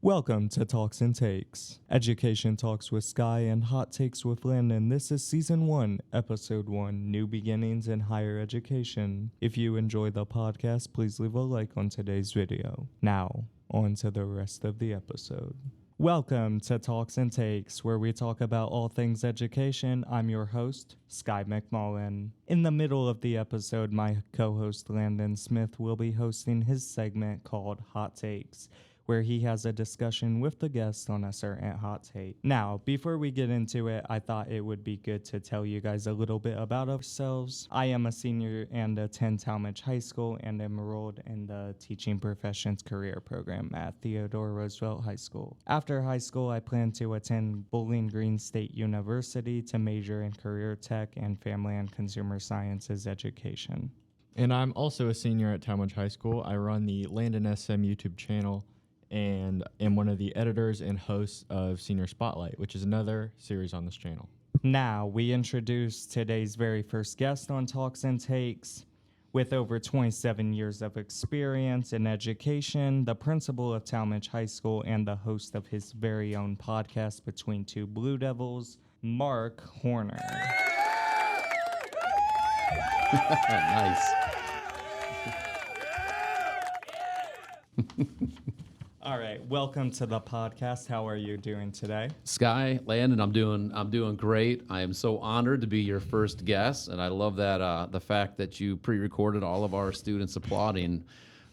Welcome to Talks and Takes, Education Talks with Sky and Hot Takes with Landin. This is Season 1, Episode 1, New Beginnings in Higher Education. If you enjoy the podcast, please leave a like on today's video. Now, on to the rest of the episode. Welcome to Talks and Takes, where we talk about all things education. I'm your host, Sky McMullen. In the middle of the episode, my co-host Landin Smith will be hosting his segment called Hot Takes, where he has a discussion with the guest on a certain hot take. Now, before we get into it, I thought it would be good to tell you guys a little bit about ourselves. I am a senior and attend Talmadge High School and am enrolled in the Teaching Professions Career Program at Theodore Roosevelt High School. After high school, I plan to attend Bowling Green State University to major in career tech and family and consumer sciences education. And I'm also a senior at Talmadge High School. I run the Landin SM YouTube channel and am one of the editors and hosts of Senior Spotlight, which is another series on this channel. Now, we introduce today's very first guest on Talks and Takes. With over 27 years of experience in education, the principal of Talmadge High School and the host of his very own podcast, Between Two Blue Devils, Mark Horner. Nice. All right, welcome to the podcast. How are you doing today? Sky, Landin, I'm doing great. I am so honored to be your first guest, and I love that the fact that you pre-recorded all of our students applauding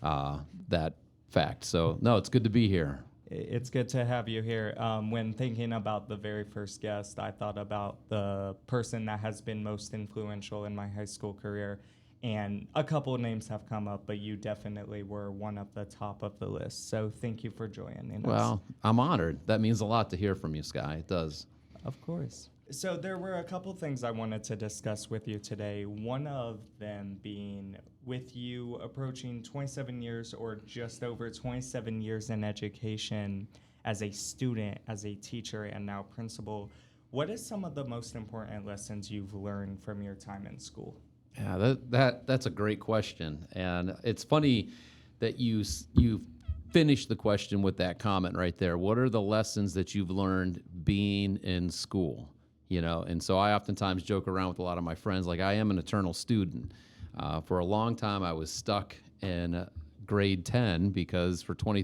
that fact. So, no, it's good to be here. It's good to have you here. When thinking about the very first guest, I thought about the person that has been most influential in my high school career. And a couple of names have come up, but you definitely were one of the top of the list. So thank you for joining us. Well, I'm honored. That means a lot to hear from you, Sky. It does. Of course. So there were a couple things I wanted to discuss with you today. One of them being with you approaching 27 years or just over 27 years in education as a student, as a teacher, and now principal. What is some of the most important lessons you've learned from your time in school? Yeah, that's a great question, and it's funny that you finished the question with that comment right there. What are the lessons that you've learned being in school? You know, and so I oftentimes joke around with a lot of my friends, like I am an eternal student. For a long time, I was stuck in grade 10 because for 20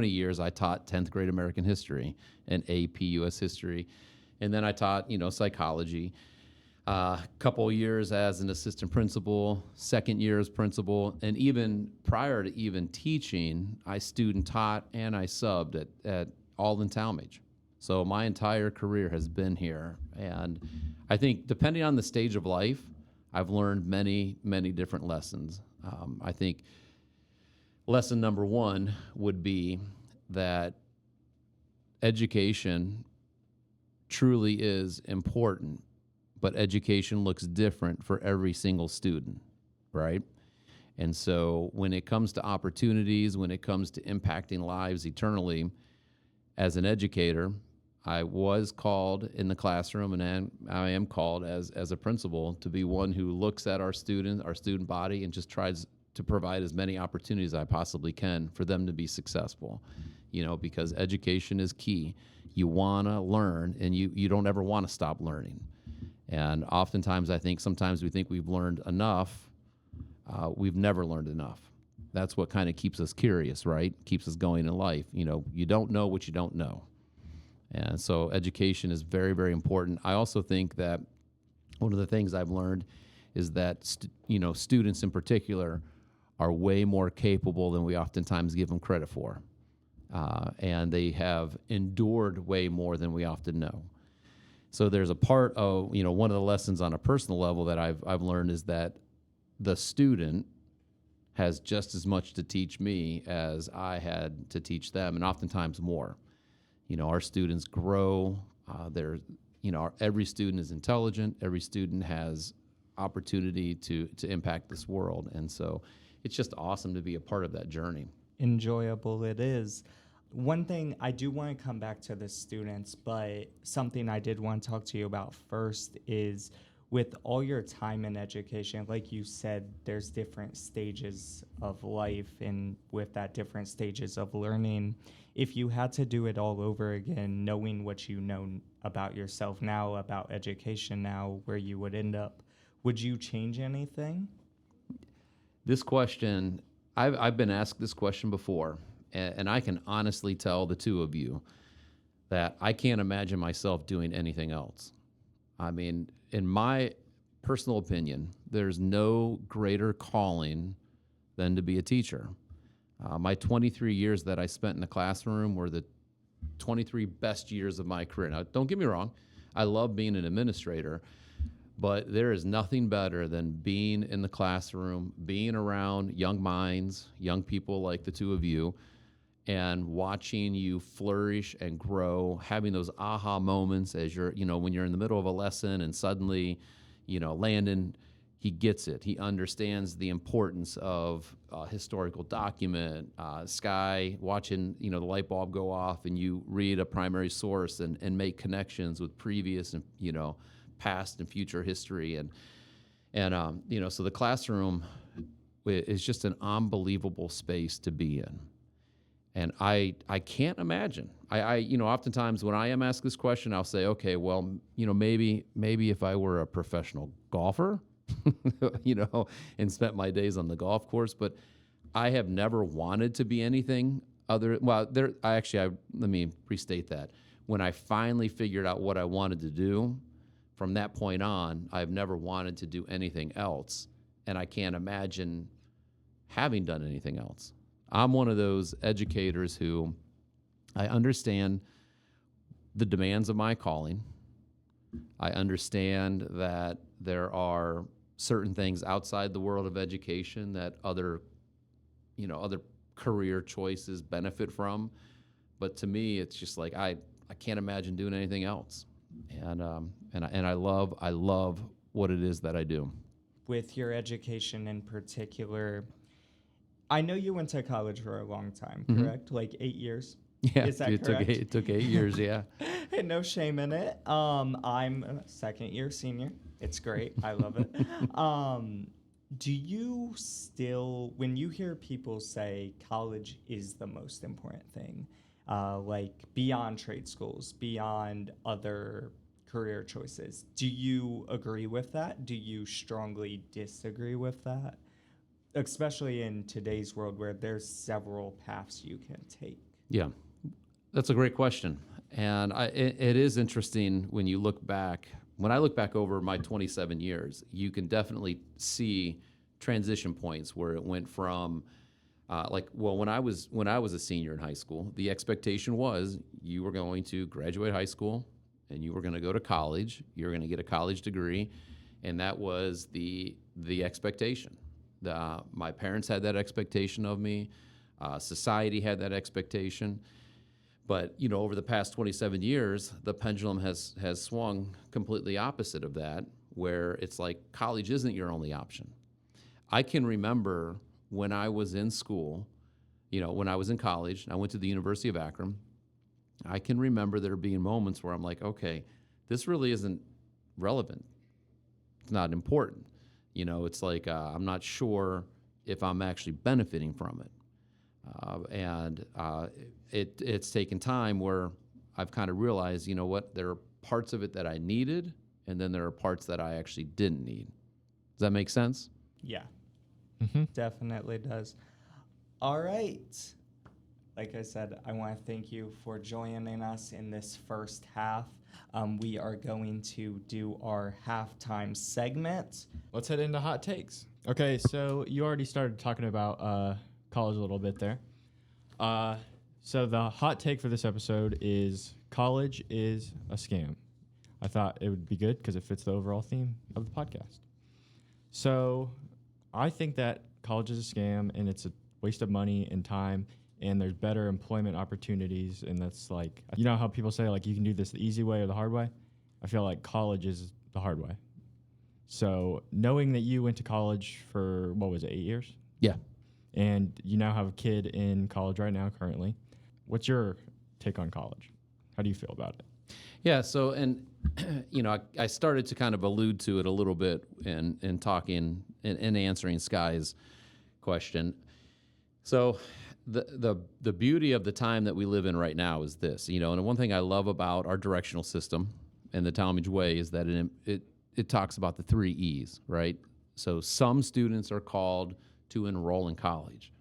years I taught 10th grade American history and AP U.S. history, and then I taught psychology. Couple of years as an assistant principal, second year as principal, and even prior to even teaching, I student taught and I subbed at Aldin Talmadge. So my entire career has been here, and I think depending on the stage of life, I've learned many, many different lessons. I think lesson number one would be that education truly is important, but education looks different for every single student, right? And so when it comes to opportunities, when it comes to impacting lives eternally, as an educator, I was called in the classroom, and I am called as a principal to be one who looks at our student body, and just tries to provide as many opportunities as I possibly can for them to be successful, because education is key. You want to learn, and you don't ever want to stop learning. And oftentimes, sometimes we think we've learned enough. We've never learned enough. That's what kind of keeps us curious, right? Keeps us going in life. You don't know what you don't know. And so education is very, very important. I also think that one of the things I've learned is that, students in particular are way more capable than we oftentimes give them credit for. And they have endured way more than we often know. So there's a part of, one of the lessons on a personal level that I've learned is that the student has just as much to teach me as I had to teach them, and oftentimes more. Our students grow. Every student is intelligent. Every student has opportunity to impact this world. And so it's just awesome to be a part of that journey. Enjoyable it is. One thing I do want to come back to the students, but something I did want to talk to you about first is with all your time in education, like you said, there's different stages of life, and with that different stages of learning. if you had to do it all over again, knowing what you know about yourself now, about education now, where you would end up, would you change anything? This question, I've been asked this question before, and I can honestly tell the two of you that I can't imagine myself doing anything else. I mean, in my personal opinion, there's no greater calling than to be a teacher. My 23 years that I spent in the classroom were the 23 best years of my career. Now, don't get me wrong, I love being an administrator, but there is nothing better than being in the classroom, being around young minds, young people like the two of you, and watching you flourish and grow, having those aha moments as you're, when you're in the middle of a lesson and suddenly, Landin, he gets it. He understands the importance of a historical document. Sky, watching, the light bulb go off and you read a primary source and make connections with previous and, past and future history. And so the classroom is just an unbelievable space to be in. And I can't imagine. I oftentimes when I am asked this question, I'll say, okay, well, maybe if I were a professional golfer, and spent my days on the golf course, but I have never wanted to be anything other. Well, let me restate that. When I finally figured out what I wanted to do, from that point on, I've never wanted to do anything else, and I can't imagine having done anything else. I'm one of those educators who I understand the demands of my calling. I understand that there are certain things outside the world of education that other career choices benefit from. But to me, it's just like I can't imagine doing anything else. And I love what it is that I do. With your education in particular, I know you went to college for a long time, correct? Like 8 years? Yeah, is that correct? It took 8 years, yeah. Hey, no shame in it. I'm a second-year senior. It's great. I love it. Do you still, when you hear people say college is the most important thing, like beyond trade schools, beyond other career choices, do you agree with that? Do you strongly disagree with that? Especially in today's world where there's several paths you can take. Yeah, that's a great question. And it is interesting when you look back. When I look back over my 27 years, you can definitely see transition points where it went from, when I was a senior in high school, the expectation was you were going to graduate high school and you were going to go to college. You were going to get a college degree, and that was the expectation. My parents had that expectation of me. Society had that expectation. But, over the past 27 years, the pendulum has swung completely opposite of that, where it's like college isn't your only option. I can remember when I was in school, when I was in college, I went to the University of Akron. I can remember there being moments where I'm like, okay, this really isn't relevant. It's not important. It's like I'm not sure if I'm actually benefiting from it. It's taken time where I've kind of realized, there are parts of it that I needed, and then there are parts that I actually didn't need. Does that make sense? Yeah, definitely does. All right. Like I said, I want to thank you for joining us in this first half. We are going to do our halftime segment. Let's head into hot takes. Okay, so you already started talking about college a little bit there. So the hot take for this episode is college is a scam. I thought it would be good because it fits the overall theme of the podcast. So I think that college is a scam and it's a waste of money and time, and there's better employment opportunities. And that's like, how people say, like, you can do this the easy way or the hard way? I feel like college is the hard way. So knowing that you went to college for, 8 years? Yeah. And you now have a kid in college right now currently. What's your take on college? How do you feel about it? Yeah, so, and, I started to kind of allude to it a little bit in talking and answering Sky's question. So the beauty of the time that we live in right now is this, and one thing I love about our directional system and the Talmadge Way is that it talks about the 3 E's, right? So some students are called to enroll in college.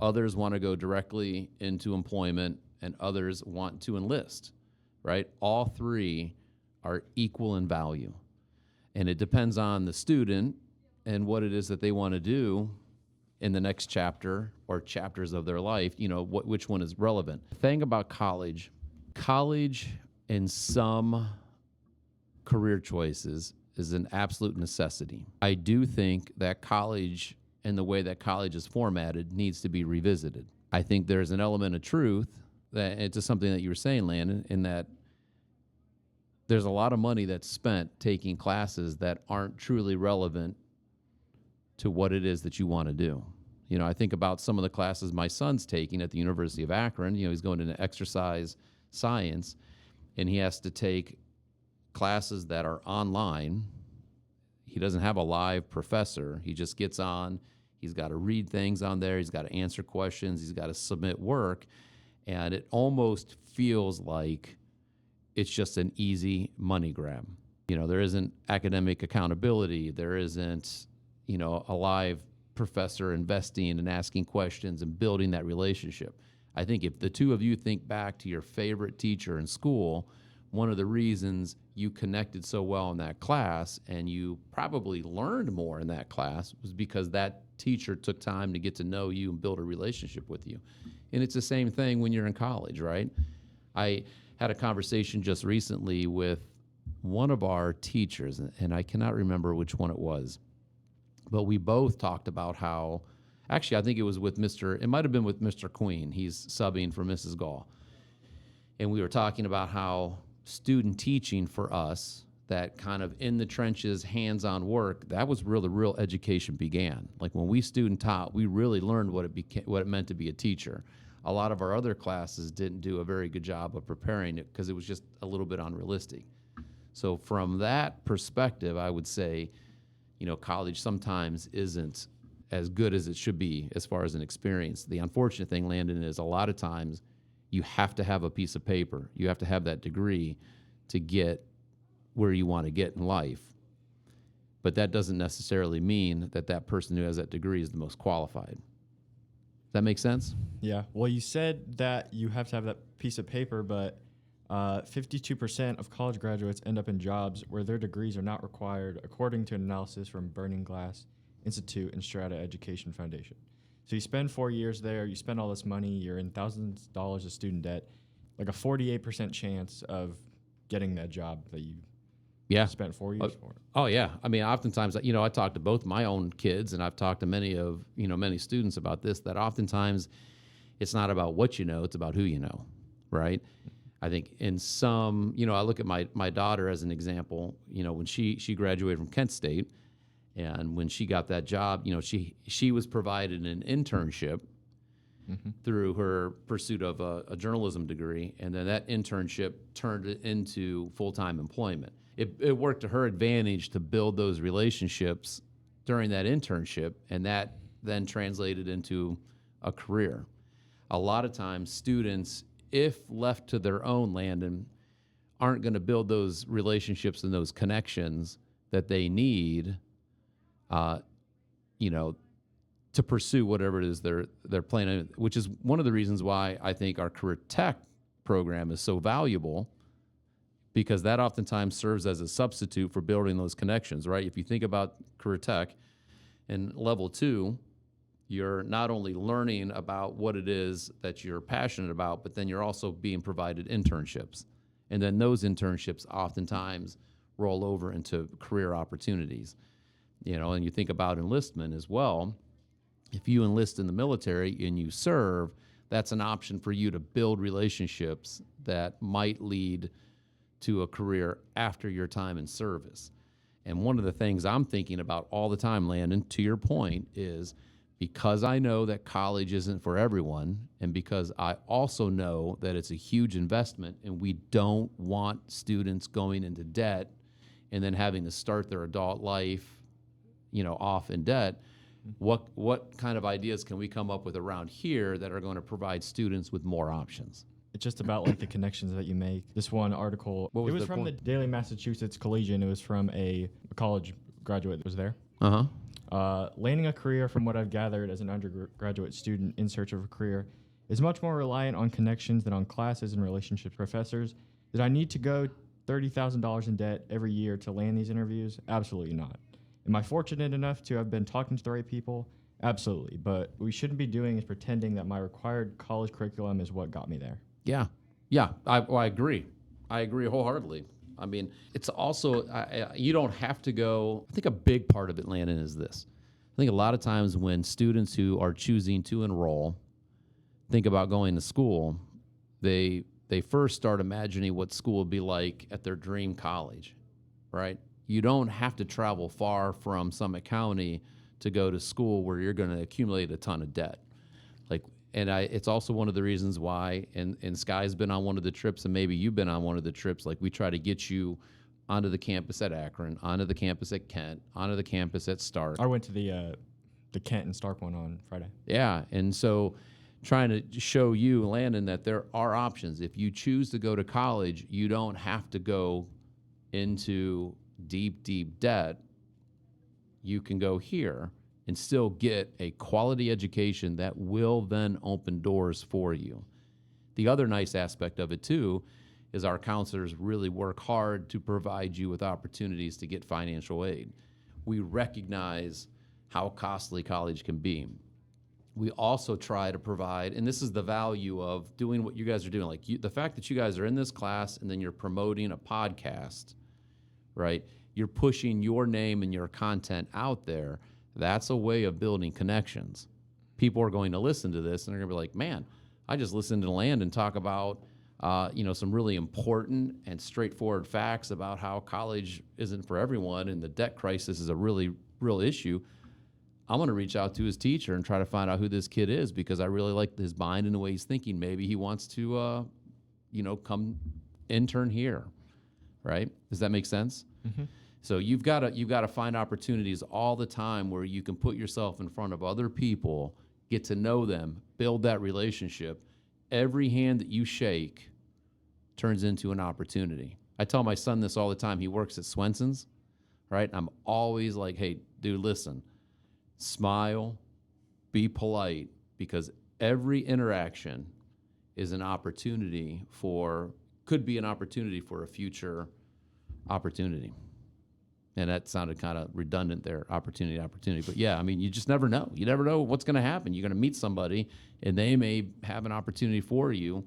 Others want to go directly into employment, and others want to enlist, right? All 3 are equal in value. And it depends on the student and what it is that they want to do in the next chapter or chapters of their life, which one is relevant. The thing about college in some career choices is an absolute necessity. I do think that college and the way that college is formatted needs to be revisited. I think there's an element of truth that it's something that you were saying, Landon, in that there's a lot of money that's spent taking classes that aren't truly relevant to what it is that you want to do. I think about some of the classes my son's taking at the University of Akron. He's going into exercise science, and he has to take classes that are online. He doesn't have a live professor. He just gets on. He's got to read things on there. He's got to answer questions. He's got to submit work. And it almost feels like it's just an easy money grab. There isn't academic accountability. There isn't, a live professor investing and asking questions and building that relationship. I think if the two of you think back to your favorite teacher in school, one of the reasons you connected so well in that class and you probably learned more in that class was because that teacher took time to get to know you and build a relationship with you. And it's the same thing when you're in college, right? I had a conversation just recently with one of our teachers, and I cannot remember which one it was, but we both talked about how, actually, I think it was with it might have been with Mr. Queen. He's subbing for Mrs. Gall. And we were talking about how student teaching for us, that kind of in the trenches, hands-on work, that was where the real education began. Like when we student taught, we really learned what it meant to be a teacher. A lot of our other classes didn't do a very good job of preparing it because it was just a little bit unrealistic. So from that perspective, I would say, college sometimes isn't as good as it should be as far as an experience. The unfortunate thing, Landon, is a lot of times you have to have a piece of paper. You have to have that degree to get where you want to get in life. But that doesn't necessarily mean that that person who has that degree is the most qualified. Does that make sense? Yeah. Well, you said that you have to have that piece of paper, but 52% of college graduates end up in jobs where their degrees are not required, according to an analysis from Burning Glass Institute and Strata Education Foundation. So you spend 4 years there, you spend all this money, you're in thousands of dollars of student debt, like a 48% chance of getting that job that you spent 4 years for. Oh, yeah. I mean, oftentimes, I talk to both my own kids, and I've talked to many students about this, that oftentimes it's not about what you know, it's about who you know, right? I think in some, I look at my daughter as an example, when she graduated from Kent State, and when she got that job, she was provided an internship through her pursuit of a journalism degree, and then that internship turned it into full-time employment. It worked to her advantage to build those relationships during that internship, and that then translated into a career. A lot of times students, if left to their own, Landon, aren't going to build those relationships and those connections that they need, to pursue whatever it is they're planning, which is one of the reasons why I think our career tech program is so valuable, because that oftentimes serves as a substitute for building those connections, right? If you think about career tech in level 2, you're not only learning about what it is that you're passionate about, but then you're also being provided internships. And then those internships oftentimes roll over into career opportunities. And you think about enlistment as well. If you enlist in the military and you serve, that's an option for you to build relationships that might lead to a career after your time in service. And one of the things I'm thinking about all the time, Landon, to your point, is because I know that college isn't for everyone, and because I also know that it's a huge investment and we don't want students going into debt and then having to start their adult life, off in debt, What kind of ideas can we come up with around here that are going to provide students with more options? It's just about like the connections that you make. This one article, What was it was the from point? the Daily Massachusetts Collegian. It was from a college graduate that was there. Landing a career, from what I've gathered as an undergraduate student in search of a career, is much more reliant on connections than on classes and relationships with professors. Did I need to go $30,000 in debt every year to land these interviews? Absolutely not. Am I fortunate enough to have been talking to the right people? Absolutely. But what we shouldn't be doing is pretending that my required college curriculum is what got me there. Yeah. I agree. I agree wholeheartedly. I mean, it's also, you don't have to go. I think a big part of it, Landon, is this. I think a lot of times when students who are choosing to enroll think about going to school, they first start imagining what school would be like at their dream college, right? You don't have to travel far from Summit County to go to school where you're going to accumulate a ton of debt. It's also one of the reasons why, and Sky's been on one of the trips, and maybe you've been on one of the trips, like we try to get you onto the campus at Akron, onto the campus at Kent, onto the campus at Stark. I went to the Kent and Stark one on Friday. Yeah, and so trying to show you, Landon, that there are options. If you choose to go to college, you don't have to go into deep, deep debt. You can go here and still get a quality education that will then open doors for you. The other nice aspect of it, too, is our counselors really work hard to provide you with opportunities to get financial aid. We recognize how costly college can be. We also try to provide, and this is the value of doing what you guys are doing, like the fact that you guys are in this class and then you're promoting a podcast, right? You're pushing your name and your content out there. That's a way of building connections. People are going to listen to this and they're going to be like, man, I just listened to Landon talk about some really important and straightforward facts about how college isn't for everyone and the debt crisis is a really real issue. I'm going to reach out to his teacher and try to find out who this kid is because I really like his mind and the way he's thinking. Maybe he wants to, come intern here, right? Does that make sense? Mm-hmm. So you've got to find opportunities all the time where you can put yourself in front of other people, get to know them, build that relationship. Every hand that you shake turns into an opportunity. I tell my son this all the time. He works at Swenson's, right? I'm always like, hey, dude, listen, smile, be polite, because every interaction is an opportunity could be an opportunity for a future opportunity. And that sounded kind of redundant there, opportunity. But yeah, I mean, you just never know. You never know what's going to happen. You're going to meet somebody, and they may have an opportunity for you.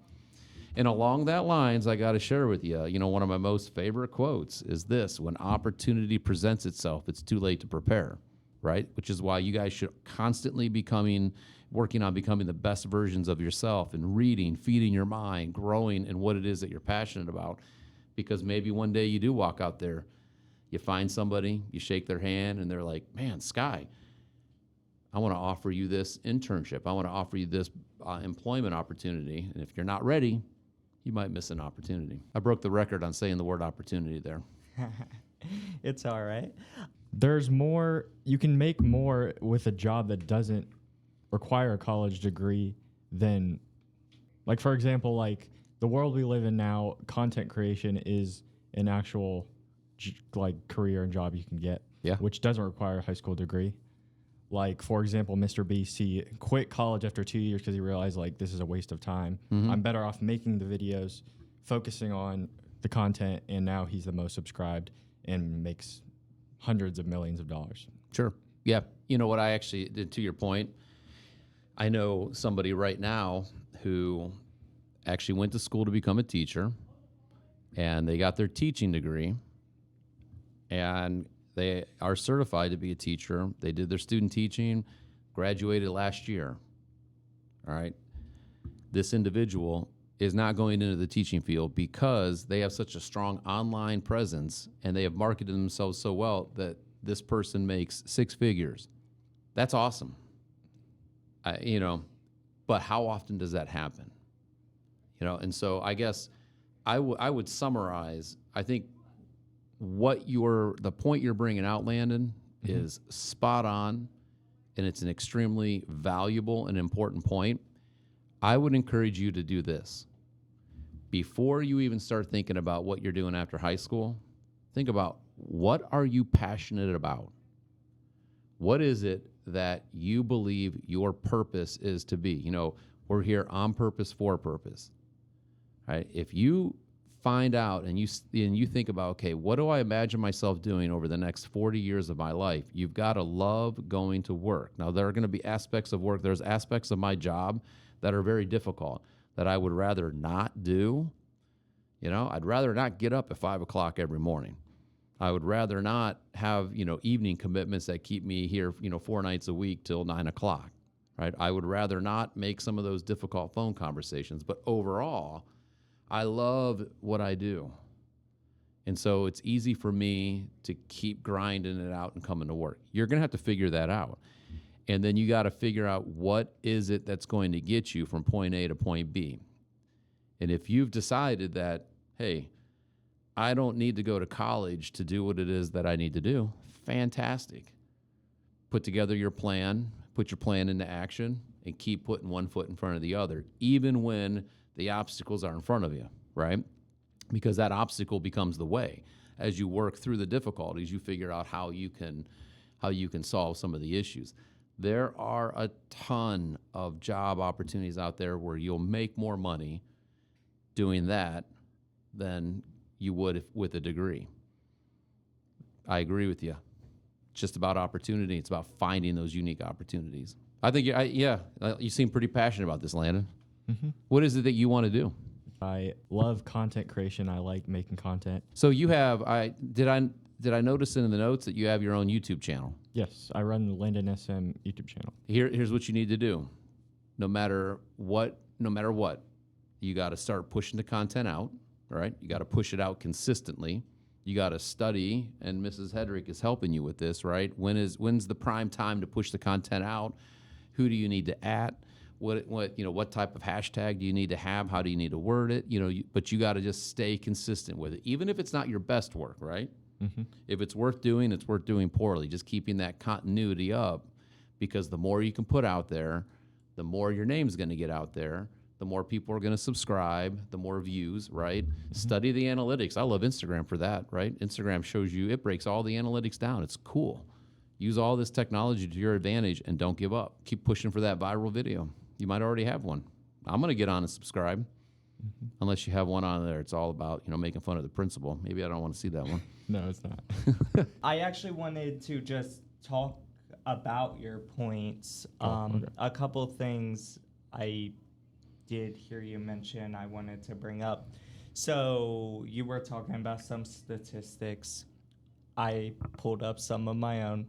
And along that lines, I got to share with you, one of my most favorite quotes is this: when opportunity presents itself, it's too late to prepare, right? Which is why you guys should constantly be working on becoming the best versions of yourself and reading, feeding your mind, growing in what it is that you're passionate about. Because maybe one day you do walk out there, you find somebody, you shake their hand, and they're like, man, Sky, I want to offer you this internship. I want to offer you this employment opportunity. And if you're not ready, you might miss an opportunity. I broke the record on saying the word opportunity there. It's all right. There's more, you can make more with a job that doesn't require a college degree than, like, for example, like the world we live in now, content creation is an actual career and job you can get, which doesn't require a high school degree. Like, for example, Mr. Beast, he quit college after 2 years because he realized, like, this is a waste of time. Mm-hmm. I'm better off making the videos, focusing on the content, and now he's the most subscribed and makes hundreds of millions of dollars. Sure. Yeah. You know what I actually did, to your point, I know somebody right now who actually went to school to become a teacher, and they got their teaching degree, and they are certified to be a teacher. They did their student teaching, graduated last year. All right. This individual is not going into the teaching field because they have such a strong online presence and they have marketed themselves so well that this person makes six figures. That's awesome. But how often does that happen? And so I guess I would summarize, I think the point you're bringing out, Landon, is spot on. and it's an extremely valuable and important point, I would encourage you to do this. Before you even start thinking about what you're doing after high school, think about, what are you passionate about? What is it that you believe your purpose is to be? You know, we're here on purpose, for purpose, right? If you find out and you think about, okay, what do I imagine myself doing over the next 40 years of my life? You've got to love going to work. Now, there are going to be aspects of work. There's aspects of my job that are very difficult that I would rather not do. You know, I'd rather not get up at 5 o'clock every morning. I would rather not have, evening commitments that keep me here, 4 nights a week till 9 o'clock, right? I would rather not make some of those difficult phone conversations. But overall, I love what I do. And so it's easy for me to keep grinding it out and coming to work. You're going to have to figure that out. And then you got to figure out, what is it that's going to get you from point A to point B. And if you've decided that, hey, I don't need to go to college to do what it is that I need to do, fantastic. Put together your plan, put your plan into action, and keep putting one foot in front of the other, even when the obstacles are in front of you, right? Because that obstacle becomes the way. As you work through the difficulties, you figure out how you can solve some of the issues. There are a ton of job opportunities out there where you'll make more money doing that than you would with a degree. I agree with you. It's just about opportunity. It's about finding those unique opportunities. I think, you seem pretty passionate about this, Landon. Mm-hmm. What is it that you want to do? I love content creation. I like making content. So you have, did I notice in the notes that you have your own YouTube channel? Yes, I run the Landin SM YouTube channel. Here's what you need to do. No matter what, you got to start pushing the content out, right? You got to push it out consistently. You got to study, and Mrs. Hedrick is helping you with this, right? When's the prime time to push the content out? Who do you need to at? What type of hashtag do you need to have? How do you need to word it? But you got to just stay consistent with it, even if it's not your best work, right? Mm-hmm. If it's worth doing poorly. Just keeping that continuity up, because the more you can put out there, the more your name's going to get out there, the more people are going to subscribe, the more views, right? Mm-hmm. Study the analytics. I love Instagram for that, right? Instagram shows you, it breaks all the analytics down. It's cool. Use all this technology to your advantage and don't give up. Keep pushing for that viral video. You might already have one. I'm going to get on and subscribe. Mm-hmm. Unless you have one on there, it's all about, making fun of the principal. Maybe I don't want to see that one. No, it's not. I actually wanted to just talk about your points. Okay. A couple things I did hear you mention I wanted to bring up. So you were talking about some statistics. I pulled up some of my own.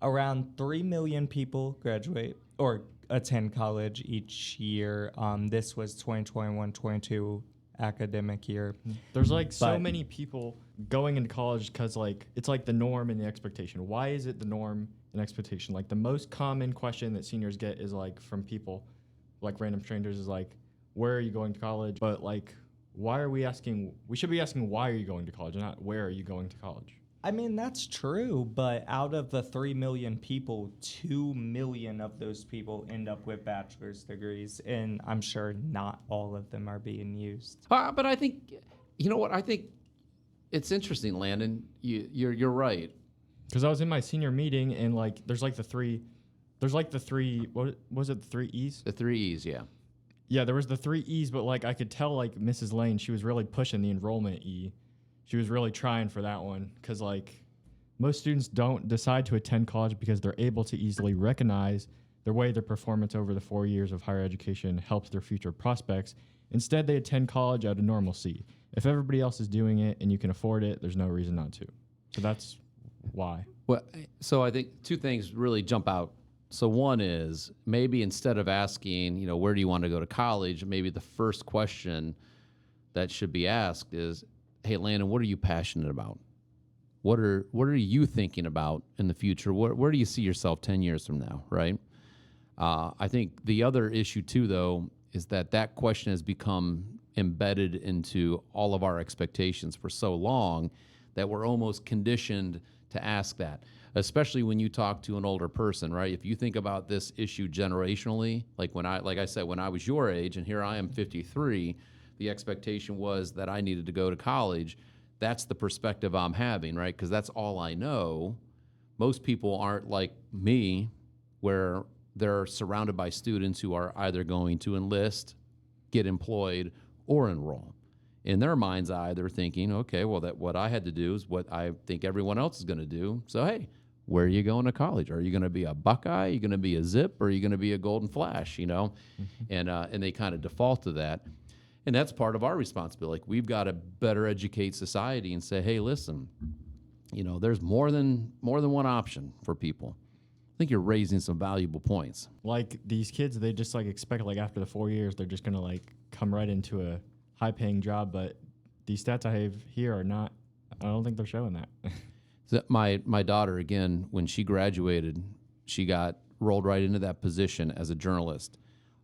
Around 3 million people graduate or attend college each year. This was 2021-22 academic year. There's so many people going into college because it's the norm and the expectation. Why is it the norm and expectation? The most common question that seniors get is from people, random strangers, is where are you going to college? But why are we asking? We should be asking, why are you going to college, not where are you going to college? I mean, that's true, but out of the 3 million people, 2 million of those people end up with bachelor's degrees, and I'm sure not all of them are being used. But I think, I think it's interesting, Landon. You're right. Because I was in my senior meeting, and there's the three, what was it, the 3 E's? The 3 E's, yeah. Yeah, there was the 3 E's, but I could tell Mrs. Lane, she was really pushing the enrollment E. She was really trying for that one, because most students don't decide to attend college because they're able to easily recognize the way their performance over the 4 years of higher education helps their future prospects. Instead, they attend college out of normalcy. If everybody else is doing it and you can afford it, there's no reason not to. So that's why. Well, so I think 2 things really jump out. So one is, maybe instead of asking, where do you want to go to college, maybe the first question that should be asked is, hey, Landon, what are you passionate about? What are you thinking about in the future? Where do you see yourself 10 years from now, right? I think the other issue, too, though, is that question has become embedded into all of our expectations for so long that we're almost conditioned to ask that, especially when you talk to an older person, right? If you think about this issue generationally, like I said, when I was your age, and here I am 53, the expectation was that I needed to go to college. That's the perspective I'm having, right? Because that's all I know. Most people aren't like me, where they're surrounded by students who are either going to enlist, get employed, or enroll. In their mind's eye, they're thinking, okay, well, that what I had to do is what I think everyone else is going to do. So, hey, where are you going to college? Are you going to be a Buckeye? Are you going to be a Zip? Or are you going to be a Golden Flash, And they kind of default to that. And that's part of our responsibility. Like, we've got to better educate society and say, hey, listen, there's more than one option for people. I think you're raising some valuable points. Like these kids, they just like expect like after the 4 years, they're just going to like come right into a high paying job. But these stats I have here are not, I don't think they're showing that. So my daughter, again, when she graduated, she got rolled right into that position as a journalist.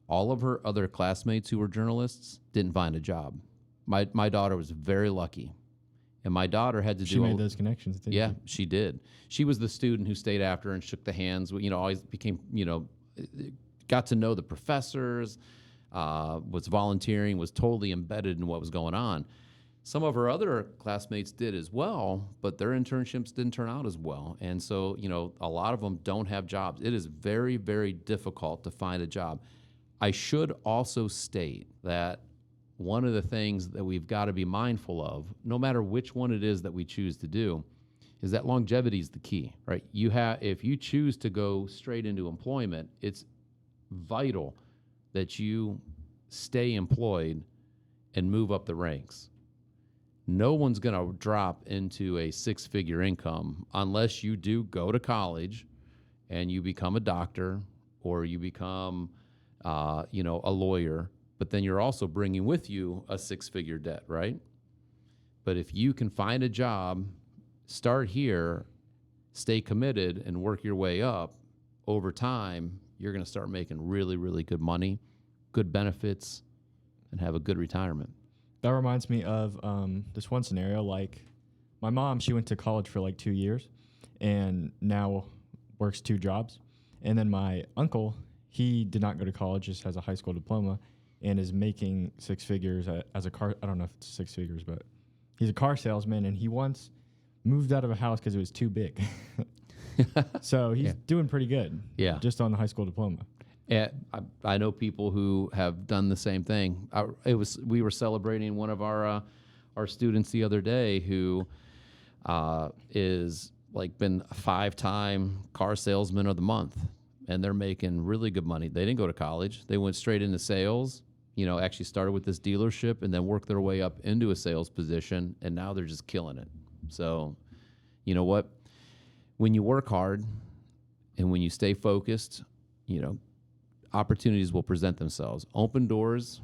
All of her other classmates who were journalists didn't find a job. My daughter was very lucky. And my daughter had to She made those connections, didn't Yeah, she did. She was the student who stayed after and shook the hands, always became, got to know the professors, was volunteering, was totally embedded in what was going on. Some of her other classmates did as well, but their internships didn't turn out as well. And so, a lot of them don't have jobs. It is very, very difficult to find a job. I should also state that one of the things that we've got to be mindful of, no matter which one it is that we choose to do, is that longevity is the key, right? If you choose to go straight into employment, it's vital that you stay employed and move up the ranks. No one's going to drop into a six-figure income unless you do go to college and you become a doctor or you become, a lawyer. But then you're also bringing with you a six-figure debt, right? But if you can find a job, start here, stay committed, and work your way up, over time, you're going to start making really, really good money, good benefits, and have a good retirement. That reminds me of this one scenario. Like, my mom, she went to college for like 2 years and now works 2 jobs. And then my uncle, he did not go to college, just has a high school diploma, and is making 6 figures as a car. I don't know if it's 6 figures, but he's a car salesman, and he once moved out of a house because it was too big. So he's doing pretty good. Yeah, just on the high school diploma. Yeah, I know people who have done the same thing. We were celebrating one of our students the other day who is like been a 5-time car salesman of the month, and they're making really good money. They didn't go to college. They went straight into sales, actually started with this dealership and then worked their way up into a sales position, and now they're just killing it. So, you know what? When you work hard and when you stay focused, opportunities will present themselves. Open doors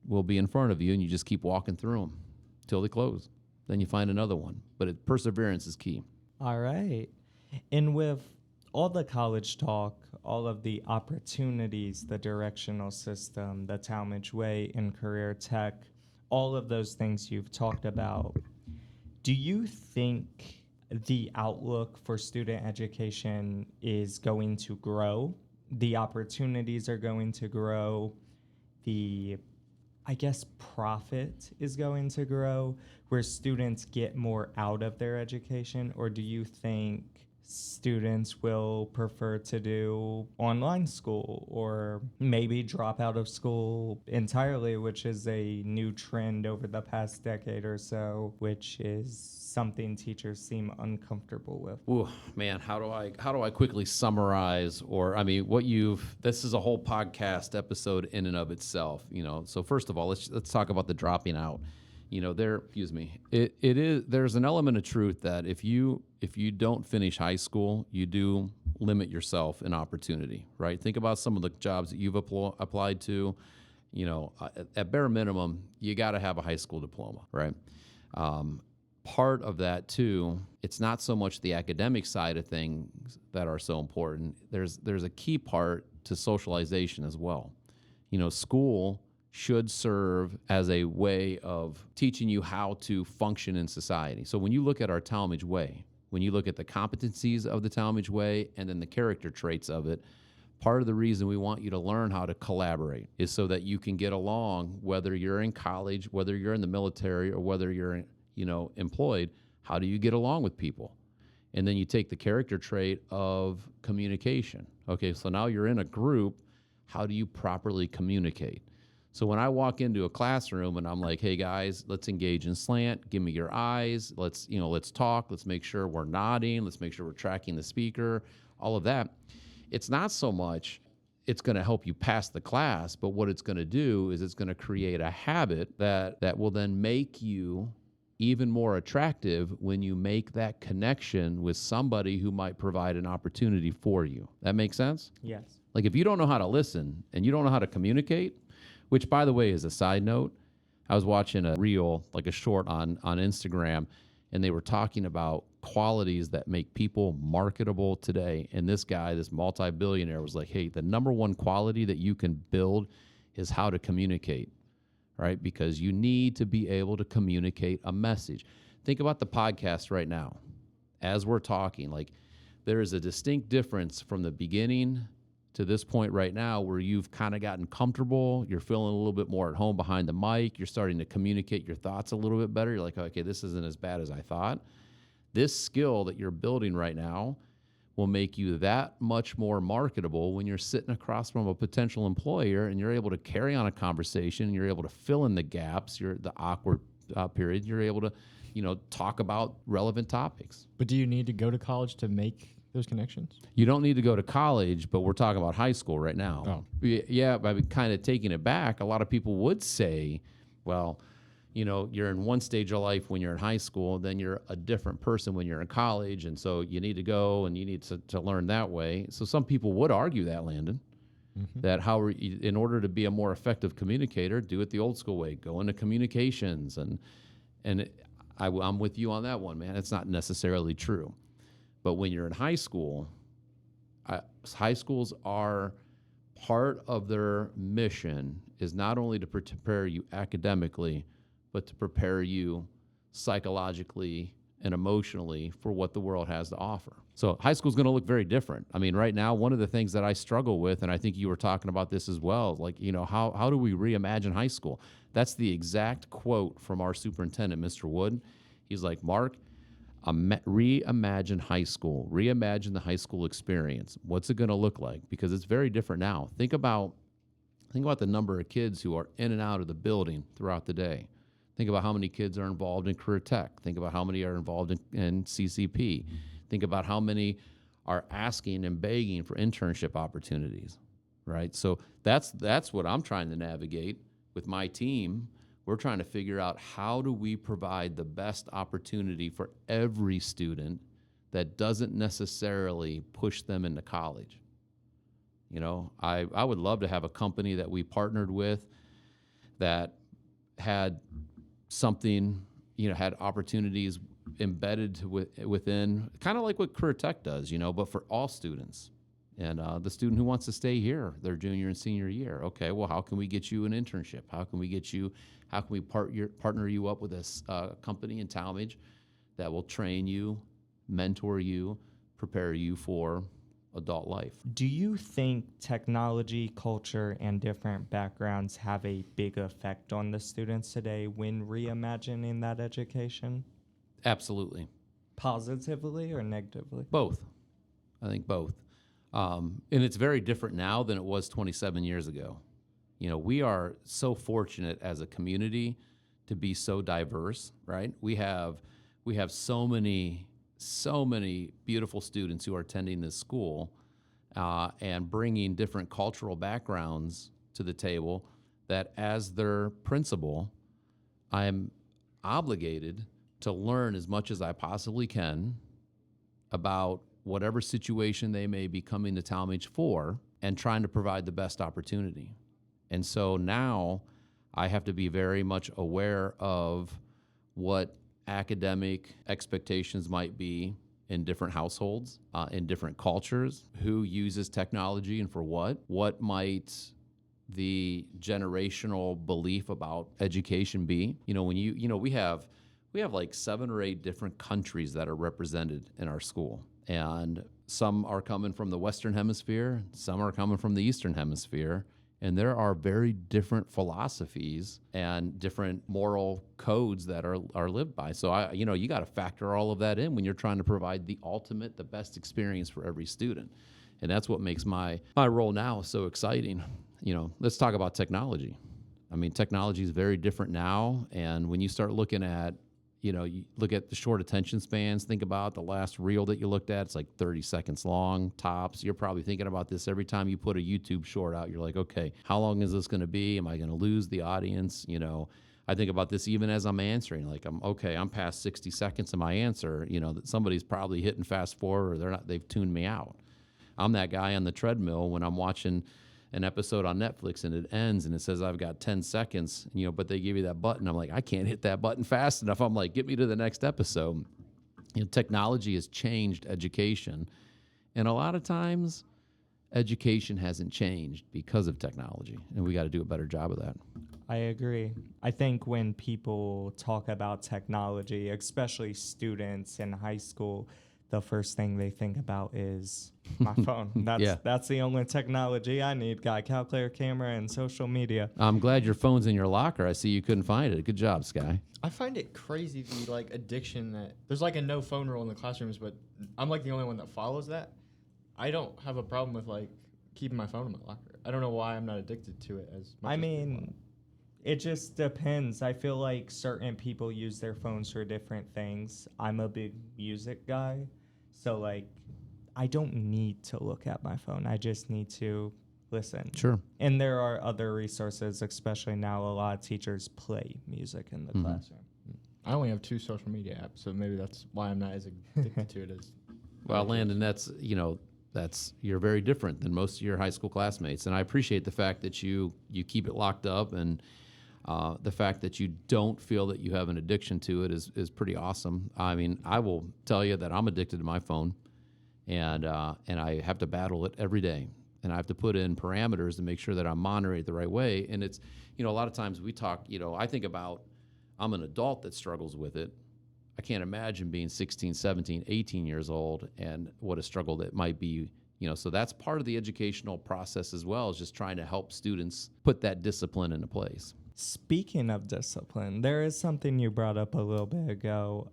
will be in front of you, and you just keep walking through them till they close. Then you find another one. But perseverance is key. All right. And with all the college talk, all of the opportunities, the directional system, the Talmadge Way in career tech, all of those things you've talked about, do you think the outlook for student education is going to grow? The opportunities are going to grow? Profit is going to grow, where students get more out of their education? Or do you think students will prefer to do online school or maybe drop out of school entirely, which is a new trend over the past decade or so, which is something teachers seem uncomfortable with? Ooh, man, how do I quickly summarize, this is a whole podcast episode in and of itself, So first of all, let's talk about the dropping out. There's an element of truth that if you don't finish high school, you do limit yourself in opportunity, right? Think about some of the jobs that you've applied to. At bare minimum, you got to have a high school diploma, right? Part of that too, it's not so much the academic side of things that are so important. There's a key part to socialization as well. School should serve as a way of teaching you how to function in society. So when you look at our Talmadge Way, when you look at the competencies of the Talmadge way and then the character traits of it, part of the reason we want you to learn how to collaborate is so that you can get along, whether you're in college, whether you're in the military, or whether you're, employed. How do you get along with people? And then you take the character trait of communication. Okay, so now you're in a group. How do you properly communicate? So when I walk into a classroom and I'm like, hey guys, let's engage in slant, give me your eyes, let's talk, let's make sure we're nodding, let's make sure we're tracking the speaker, all of that. It's not so much it's going to help you pass the class, but what it's going to do is it's going to create a habit that will then make you even more attractive when you make that connection with somebody who might provide an opportunity for you. That makes sense? Yes. Like if you don't know how to listen and you don't know how to communicate, which by the way is a side note, I was watching a reel, like a short on Instagram, and they were talking about qualities that make people marketable today. And this guy, this multi-billionaire, was like, hey, the number one quality that you can build is how to communicate, right? Because you need to be able to communicate a message. Think about the podcast right now. As we're talking, like there is a distinct difference from the beginning to this point right now where you've kind of gotten comfortable, you're feeling a little bit more at home behind the mic, you're starting to communicate your thoughts a little bit better. You're like, okay, this isn't as bad as I thought. This skill that you're building right now will make you that much more marketable when you're sitting across from a potential employer and you're able to carry on a conversation, you're able to fill in the gaps, the awkward period, you're able to, talk about relevant topics. But do you need to go to college to make those connections? You don't need to go to college, but we're talking about high school right now. Oh. Yeah, by kind of taking it back, a lot of people would say, well, you're in one stage of life when you're in high school, then you're a different person when you're in college, and so you need to go and you need to learn that way. So some people would argue that, Landon, that in order to be a more effective communicator, do it the old school way, go into communications, I'm with you on that one, man. It's not necessarily true. But when you're in high school, high schools are part of their mission is not only to prepare you academically, but to prepare you psychologically and emotionally for what the world has to offer. So high school is going to look very different. I mean, right now, one of the things that I struggle with, and I think you were talking about this as well, like, how do we reimagine high school? That's the exact quote from our superintendent, Mr. Wood. He's like, Mark, reimagine high school, reimagine the high school experience. What's it going to look like? Because it's very different now. Think about the number of kids who are in and out of the building throughout the day. Think about how many kids are involved in career tech. Think about how many are involved in CCP. Think about how many are asking and begging for internship opportunities, right? So that's what I'm trying to navigate with my team. We're trying to figure out how do we provide the best opportunity for every student that doesn't necessarily push them into college. I would love to have a company that we partnered with that had something, had opportunities embedded within, kind of like what career tech does, but for all students. And the student who wants to stay here, their junior and senior year. Okay, well, how can we get you an internship? How can we partner you up with a company in Talmadge that will train you, mentor you, prepare you for adult life? Do you think technology, culture, and different backgrounds have a big effect on the students today when reimagining that education? Absolutely. Positively or negatively? Both. I think both. And it's very different now than it was 27 years ago. We are so fortunate as a community to be so diverse, right? We have so many beautiful students who are attending this school and bringing different cultural backgrounds to the table that as their principal, I'm obligated to learn as much as I possibly can about whatever situation they may be coming to Talmadge for and trying to provide the best opportunity. And so now I have to be very much aware of what academic expectations might be in different households, in different cultures, who uses technology and for what might the generational belief about education be. When we we have like 7 or 8 different countries that are represented in our school. And some are coming from the Western Hemisphere, some are coming from the Eastern Hemisphere. And there are very different philosophies and different moral codes that are lived by. So you got to factor all of that in when you're trying to provide the ultimate, the best experience for every student. And that's what makes my role now so exciting. Let's talk about technology. I mean, technology is very different now. And when you start looking at, you look at the short attention spans, think about the last reel that you looked at, it's like 30 seconds long, tops. You're probably thinking about this every time you put a YouTube short out. You're like, okay, how long is this going to be? Am I going to lose the audience? I think about this even as I'm answering. Like, I'm past 60 seconds of my answer, that somebody's probably hitting fast forward or they've tuned me out. I'm that guy on the treadmill when I'm watching an episode on Netflix and it ends and it says I've got 10 seconds, but they give you that button. I'm like, I can't hit that button fast enough. I'm like, get me to the next episode. Technology has changed education. And a lot of times education hasn't changed because of technology. And we got to do a better job of that. I agree. I think when people talk about technology, especially students in high school, the first thing they think about is my phone. That's the only technology I need. Got a calculator, camera, and social media. I'm glad your phone's in your locker. I see you couldn't find it. Good job, Sky. I find it crazy the addiction that there's like a no phone rule in the classrooms, but I'm like the only one that follows that. I don't have a problem with keeping my phone in my locker. I don't know why I'm not addicted to it as much. It just depends. I feel like certain people use their phones for different things. I'm a big music guy, so I don't need to look at my phone. I just need to listen. Sure. And there are other resources, especially now a lot of teachers play music in the classroom. I only have 2 social media apps, so maybe that's why I'm not as addicted to it as. Well, Landon, that's you're very different than most of your high school classmates, and I appreciate the fact that you keep it locked up, and the fact that you don't feel that you have an addiction to it is pretty awesome. I mean, I will tell you that I'm addicted to my phone, and I have to battle it every day, and I have to put in parameters to make sure that I'm monitoring it the right way. And it's, a lot of times we talk, I think about, I'm an adult that struggles with it. I can't imagine being 16, 17, 18 years old and what a struggle that might be, so that's part of the educational process as well, is just trying to help students put that discipline into place. Speaking of discipline, there is something you brought up a little bit ago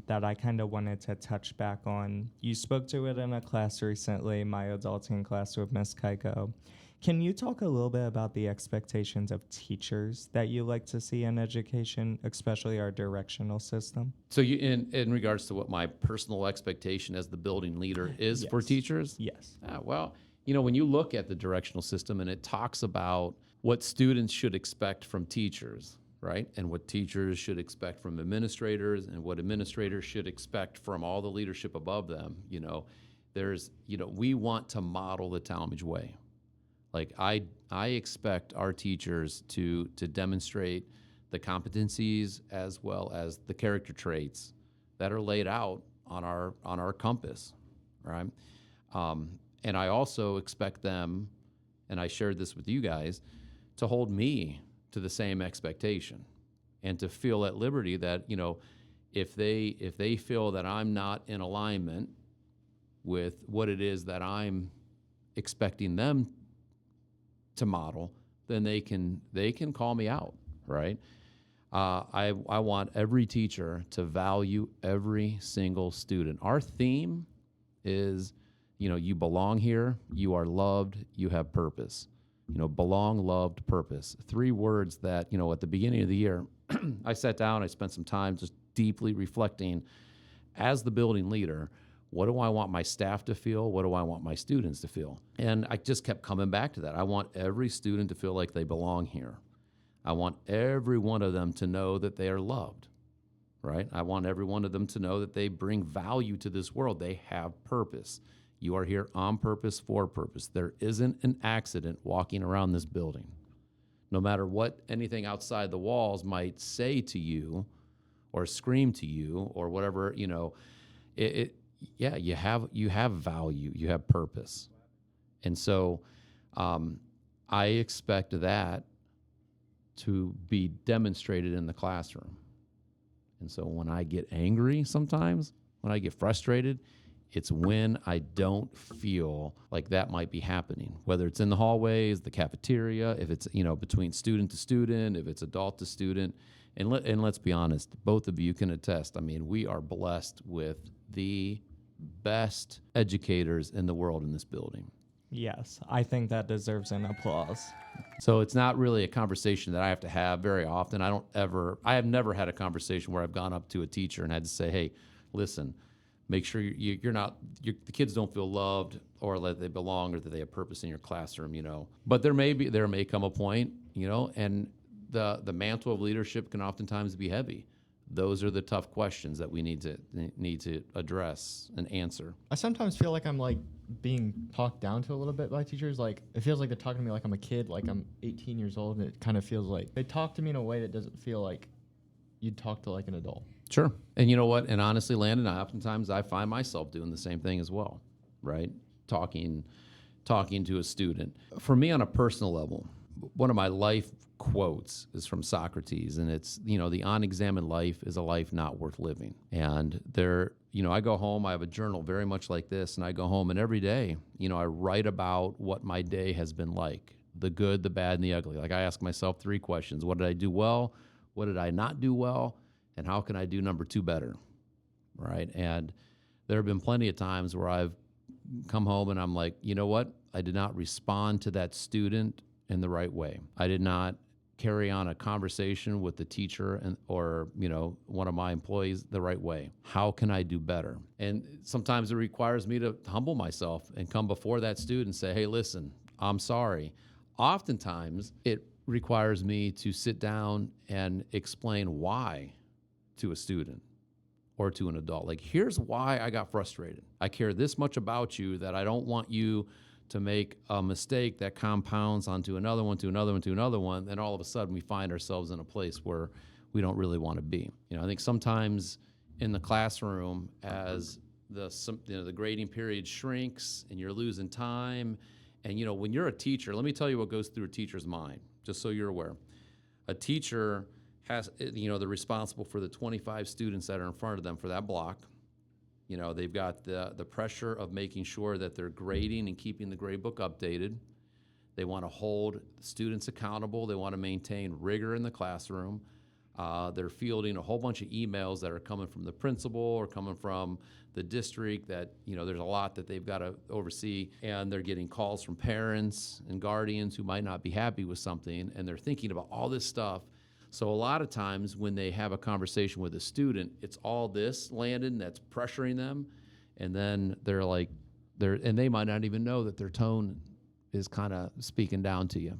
that I kind of wanted to touch back on. You spoke to it in a class recently, my adulting class with Miss Keiko. Can you talk a little bit about the expectations of teachers that you like to see in education, especially our directional system? So you, in regards to what my personal expectation as the building leader is for teachers? Yes. Well, when you look at the directional system and it talks about what students should expect from teachers, right? And what teachers should expect from administrators and what administrators should expect from all the leadership above them, we want to model the Talmadge way. Like I expect our teachers to demonstrate the competencies as well as the character traits that are laid out on our compass, right? And I also expect them, and I shared this with you guys, to hold me to the same expectation and to feel at liberty that, if they feel that I'm not in alignment with what it is that I'm expecting them to model, then they can call me out, right? I want every teacher to value every single student. Our theme is, you belong here, you are loved, you have purpose. Belong, loved, purpose. 3 words that, at the beginning of the year, I sat down, I spent some time just deeply reflecting as the building leader, what do I want my staff to feel? What do I want my students to feel? And I just kept coming back to that. I want every student to feel like they belong here. I want every one of them to know that they are loved, right? I want every one of them to know that they bring value to this world. They have purpose. You are here on purpose, for purpose. There isn't an accident walking around this building. No matter what anything outside the walls might say to you or scream to you or whatever, you have value, you have purpose. And so I expect that to be demonstrated in the classroom. And so when I get angry sometimes, when I get frustrated, it's when I don't feel like that might be happening, whether it's in the hallways, the cafeteria, if it's, between student to student, if it's adult to student. And let's be honest, both of you can attest. I mean, we are blessed with the best educators in the world in this building. Yes, I think that deserves an applause. So it's not really a conversation that I have to have very often. I have never had a conversation where I've gone up to a teacher and had to say, hey, listen, make sure the kids don't feel loved or that they belong or that they have purpose in your classroom, But there may come a point, and the mantle of leadership can oftentimes be heavy. Those are the tough questions that we need to address and answer. I sometimes feel like I'm like being talked down to a little bit by teachers. Like it feels like they're talking to me like I'm a kid, like I'm 18 years old, and it kind of feels like they talk to me in a way that doesn't feel like you'd talk to like an adult. Sure. And you know what? And honestly, Landon, oftentimes I find myself doing the same thing as well, right? Talking to a student. For me on a personal level, one of my life quotes is from Socrates, and it's, the unexamined life is a life not worth living. And I go home, I have a journal very much like this, and I go home and every day, I write about what my day has been like, the good, the bad, and the ugly. Like I ask myself 3 questions. What did I do well? What did I not do well? And how can I do number 2 better? Right. And there have been plenty of times where I've come home and I'm like, you know what? I did not respond to that student in the right way. I did not carry on a conversation with the teacher or one of my employees the right way. How can I do better? And sometimes it requires me to humble myself and come before that student and say, hey, listen, I'm sorry. Oftentimes it requires me to sit down and explain why to a student or to an adult. Like, here's why I got frustrated. I care this much about you that I don't want you to make a mistake that compounds onto another one, to another one, to another one, then all of a sudden we find ourselves in a place where we don't really want to be. I think sometimes in the classroom, as the grading period shrinks and you're losing time, and when you're a teacher, let me tell you what goes through a teacher's mind, just so you're aware. A teacher has, they're responsible for the 25 students that are in front of them for that block. They've got the pressure of making sure that they're grading and keeping the grade book updated. They want to hold students accountable. They want to maintain rigor in the classroom. They're fielding a whole bunch of emails that are coming from the principal or coming from the district that, there's a lot that they've got to oversee. And they're getting calls from parents and guardians who might not be happy with something. And they're thinking about all this stuff. So a lot of times when they have a conversation with a student, it's all this, Landon, that's pressuring them. And then and they might not even know that their tone is kind of speaking down to you.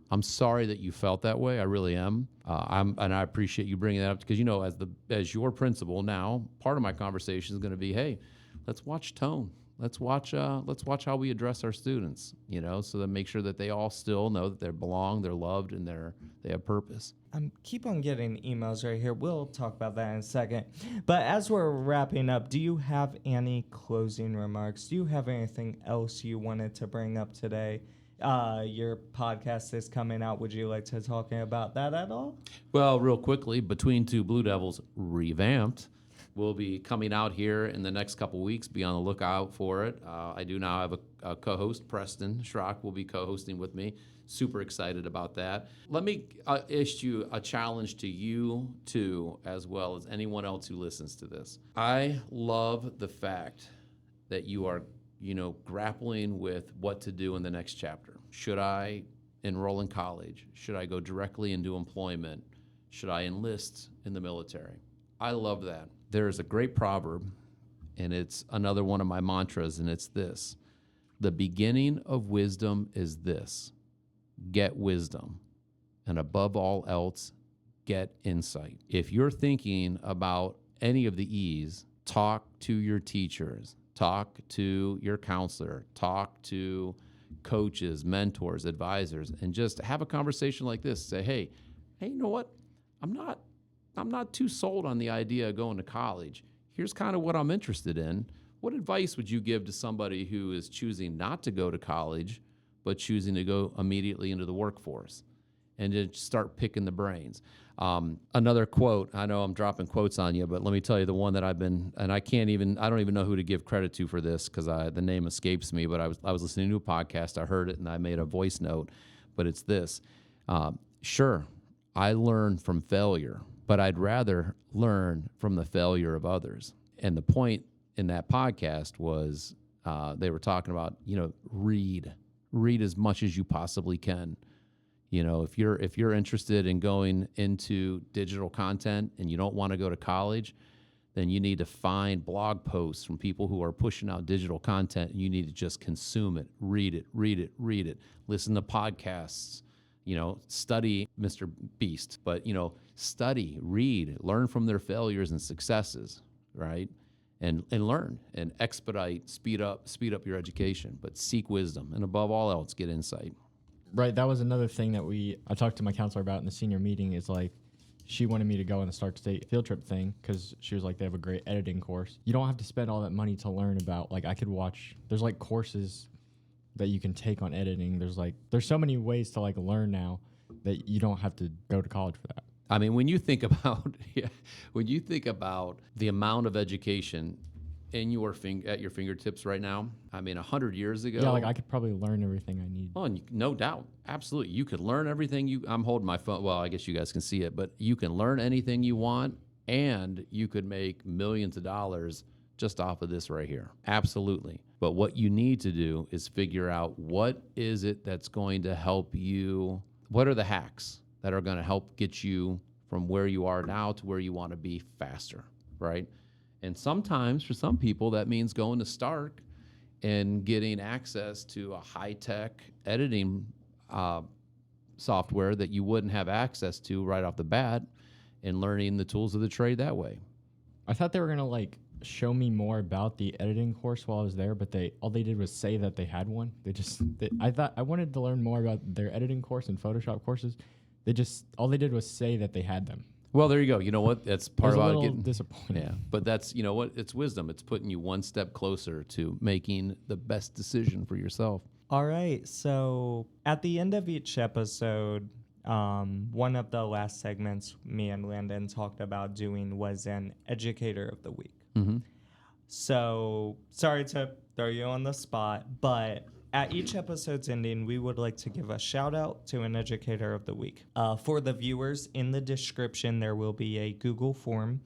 I'm sorry that you felt that way. I really am. And I appreciate you bringing that up because, as your principal now, part of my conversation is going to be, hey, let's watch tone. Let's watch how we address our students, so that make sure that they all still know that they belong, they're loved, and they have purpose. Keep on getting emails right here. We'll talk about that in a second. But as we're wrapping up, do you have any closing remarks? Do you have anything else you wanted to bring up today? Your podcast is coming out. Would you like to talk about that at all? Well, real quickly, Between Two Blue Devils Revamped will be coming out here in the next couple weeks. Be on the lookout for it. I do now have a co-host. Preston Schrock will be co-hosting with me. Super excited about that. Let me issue a challenge to you too, as well as anyone else who listens to this. I love the fact that you are, grappling with what to do in the next chapter. Should I enroll in college? Should I go directly into employment? Should I enlist in the military? I love that. There's a great proverb, and it's another one of my mantras, and it's this: the beginning of wisdom is this: get wisdom, and above all else, get insight. If you're thinking about any of the E's, talk to your teachers, talk to your counselor, talk to coaches, mentors, advisors, and just have a conversation like this. Say, hey, you know what? I'm not too sold on the idea of going to college. Here's kind of what I'm interested in. What advice would you give to somebody who is choosing not to go to college, but choosing to go immediately into the workforce? and just start picking the brains. Another quote, I know I'm dropping quotes on you, but let me tell you the one that I've been, and I don't even know who to give credit to for this because the name escapes me, but I was listening to a podcast, I heard it, and I made a voice note, but it's this. Sure, I learn from failure, but I'd rather learn from the failure of others. And the point in that podcast was they were talking about, read as much as you possibly can. If you're interested in going into digital content and you don't want to go to college, then you need to find blog posts from people who are pushing out digital content, and you need to just consume it, read it, listen to podcasts, study Mr. Beast, but, study, read, learn from their failures and successes, right? And learn and expedite, speed up your education, but seek wisdom, and above all else, get insight. Right, that was another thing that I talked to my counselor about in the senior meeting is like, she wanted me to go on the Stark State field trip thing because she was like, they have a great editing course. You don't have to spend all that money to learn about, like I could watch, there's like courses that you can take on editing. There's so many ways to like learn now that you don't have to go to college for that. I mean, when you think about the amount of education in at your fingertips right now, I mean, 100 years ago. Yeah, like I could probably learn everything I need. Oh, no doubt. Absolutely. You could learn everything I'm holding my phone. Well, I guess you guys can see it, but you can learn anything you want, and you could make millions of dollars just off of this right here. Absolutely. But what you need to do is figure out what is it that's going to help you. What are the hacks that are going to help get you from where you are now to where you want to be faster, right? And sometimes for some people that means going to Stark and getting access to a high-tech editing software that you wouldn't have access to right off the bat, and learning the tools of the trade that way. I thought they were going to like show me more about the editing course while I was there, but all they did was say that they had one. I thought I wanted to learn more about their editing course and Photoshop courses. All they did was say that they had them. Well, there you go. You know what? That's part about it getting disappointing. Yeah, but that's, you know what? It's wisdom. It's putting you one step closer to making the best decision for yourself. All right. So at the end of each episode, one of the last segments me and Landin talked about doing was an educator of the week. Mm-hmm. So sorry to throw you on the spot, but at each episode's ending, we would like to give a shout out to an educator of the week. For the viewers, in the description, there will be a Google form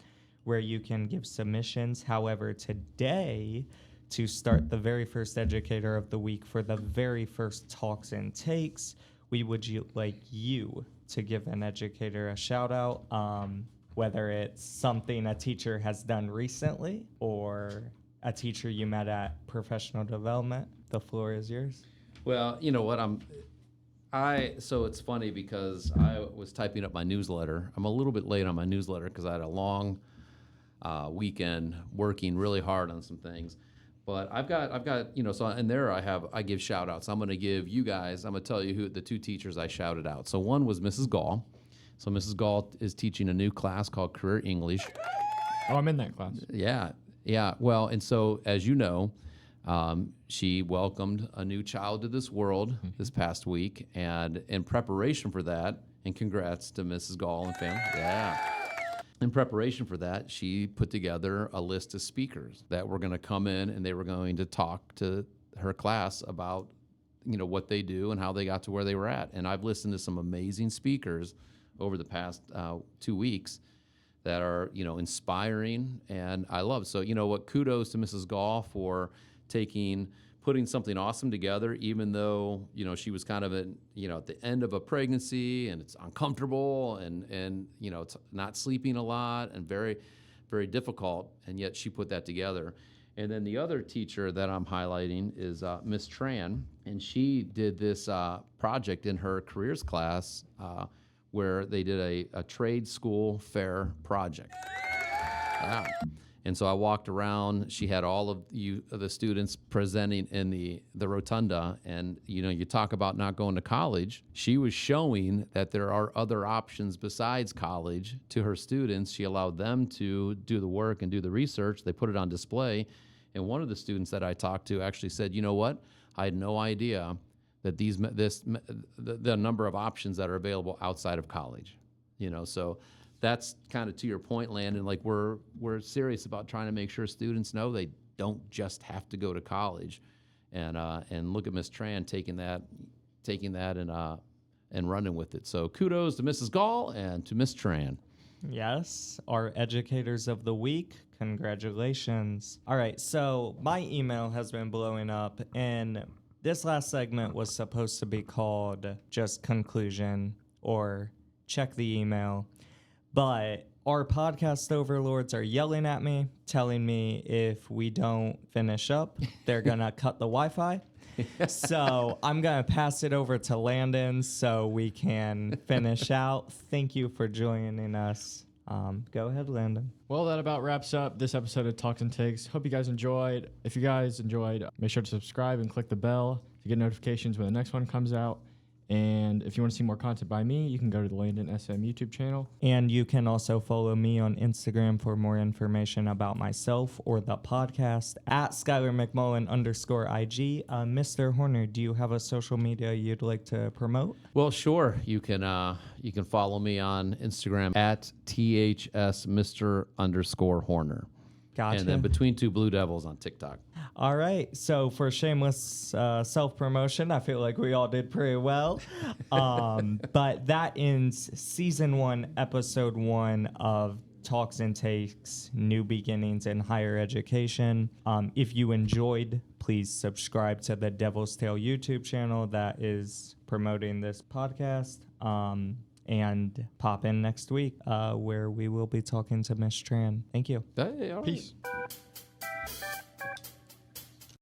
where you can give submissions. However, today, to start the very first educator of the week for the very first talks and takes, we would like you to give an educator a shout out, whether it's something a teacher has done recently or a teacher you met at professional development. The floor is yours. Well, you know what? So it's funny because I was typing up my newsletter. I'm a little bit late on my newsletter because I had a long weekend working really hard on some things. But I've got, so in there I give shout outs. I'm going to give you guys, I'm going to tell you who the two teachers I shouted out. So one was Mrs. Gall. So Mrs. Gall is teaching a new class called Career English. Oh, I'm in that class. Yeah. Well, and so as you know, she welcomed a new child to this world this past week, and in preparation for that, and congrats to Mrs. Gall and family. Yeah. In preparation for that, she put together a list of speakers that were going to come in, and they were going to talk to her class about, what they do and how they got to where they were at. And I've listened to some amazing speakers over the past 2 weeks that are, inspiring, and I love. So, kudos to Mrs. Gall for putting something awesome together, even though, she was kind of at the end of a pregnancy, and it's uncomfortable, and it's not sleeping a lot and very, very difficult, and yet she put that together. And then the other teacher that I'm highlighting is Miss Tran, and she did this project in her careers class where they did a trade school fair project. Wow. And so I walked around. She had all of the students presenting in the rotunda, and you talk about not going to college. She was showing that there are other options besides college to her students. She allowed them to do the work and do the research. They put it on display, and one of the students that I talked to actually said, "You know what? I had no idea that the number of options that are available outside of college, so that's kind of to your point, Landon. Like we're serious about trying to make sure students know they don't just have to go to college, and look at Miss Tran taking that and running with it. So kudos to Mrs. Gall and to Miss Tran. Yes, our educators of the week. Congratulations. All right, so my email has been blowing up, and this last segment was supposed to be called just conclusion or check the email, but our podcast overlords are yelling at me, telling me if we don't finish up, they're going to cut the Wi-Fi. So I'm going to pass it over to Landin so we can finish out. Thank you for joining us. Go ahead, Landin. Well, that about wraps up this episode of Talks and Takes. Hope you guys enjoyed. If you guys enjoyed, make sure to subscribe and click the bell to get notifications when the next one comes out. And if you want to see more content by me, you can go to the Landin SM YouTube channel. And you can also follow me on Instagram for more information about myself or the podcast at Skylar McMullen _IG. Mr. Horner, do you have a social media you'd like to promote? Well, sure. You can follow me on Instagram at THS Mr. _Horner. Gotcha. And then Between Two Blue Devils on TikTok. All right. So for shameless self-promotion, I feel like we all did pretty well. But that ends season 1, episode 1 of Talks and Takes, New Beginnings in Higher Education. If you enjoyed, please subscribe to the Devil's Tale YouTube channel that is promoting this podcast. And pop in next week where we will be talking to Miss Tran. Thank you. Hey, all right. Peace.